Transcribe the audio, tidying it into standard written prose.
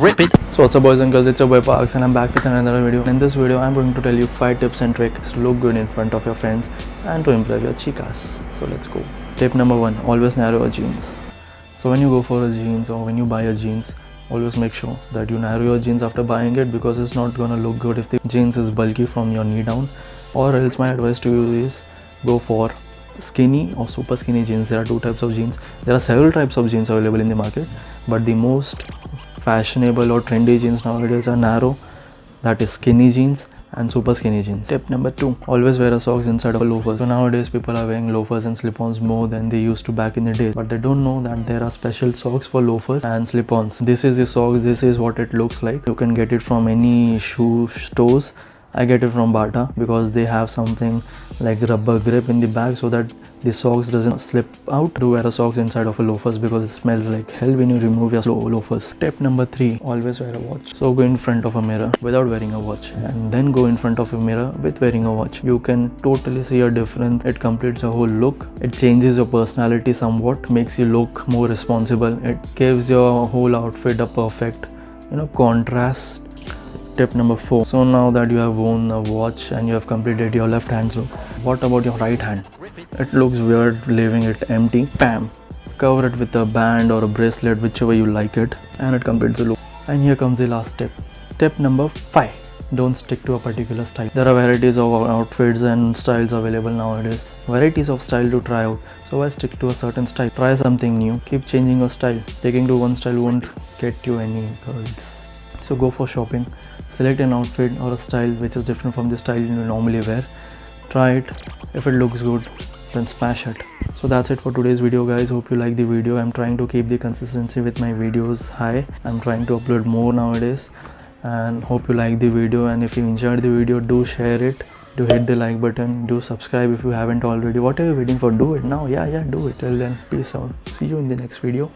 Rip it. So what's up boys and girls, it's your boy Parks and I'm back with another video. In this video I'm going to tell you 5 tips and tricks to look good in front of your friends and to impress your chicas. So let's go. Tip number 1, always narrow your jeans. So when you go for a jeans or when you buy a jeans, always make sure that you narrow your jeans after buying it, because it's not gonna look good if the jeans is bulky from your knee down. Or else my advice to you is go for skinny or super skinny jeans. There are two types of jeans. There are several types of jeans available in the market, but the most fashionable or trendy jeans nowadays are narrow, that is skinny jeans and super skinny jeans. Tip number 2, always wear a socks inside of a loafers. So nowadays people are wearing loafers and slip-ons more than they used to back in the day, but they don't know that there are special socks for loafers and slip-ons. This is the socks, this is what it looks like. You can get it from any shoe stores. I get it from Bata because they have something like rubber grip in the back so that the socks doesn't slip out. Do wear a socks inside of a loafers because it smells like hell when you remove your loafers. Tip number 3, always wear a watch. So go in front of a mirror without wearing a watch and then go in front of a mirror with wearing a watch. You can totally see a difference. It completes a whole look. It changes your personality somewhat, makes you look more responsible. It gives your whole outfit a perfect, contrast. Tip number 4, so now that you have worn a watch and you have completed your left hand's look, what about your right hand? It looks weird leaving it empty. Bam! Cover it with a band or a bracelet, whichever you like it, and it completes the look. And here comes the last tip. Tip number 5, don't stick to a particular style. There are varieties of outfits and styles available nowadays. Varieties of style to try out. So why stick to a certain style? Try something new. Keep changing your style. Sticking to one style won't get you any girls. So go for shopping. Select an outfit or a style which is different from the style you normally wear. Try it. If it looks good, then smash it. So that's it for today's video guys. Hope you like the video. I'm trying to keep the consistency with my videos high. I'm trying to upload more nowadays, and hope you like the video. And if you enjoyed the video, do share it, do hit the like button, do subscribe if you haven't already. What are you waiting for? Do it now. Yeah, do it. Till then, peace out. See you in the next video.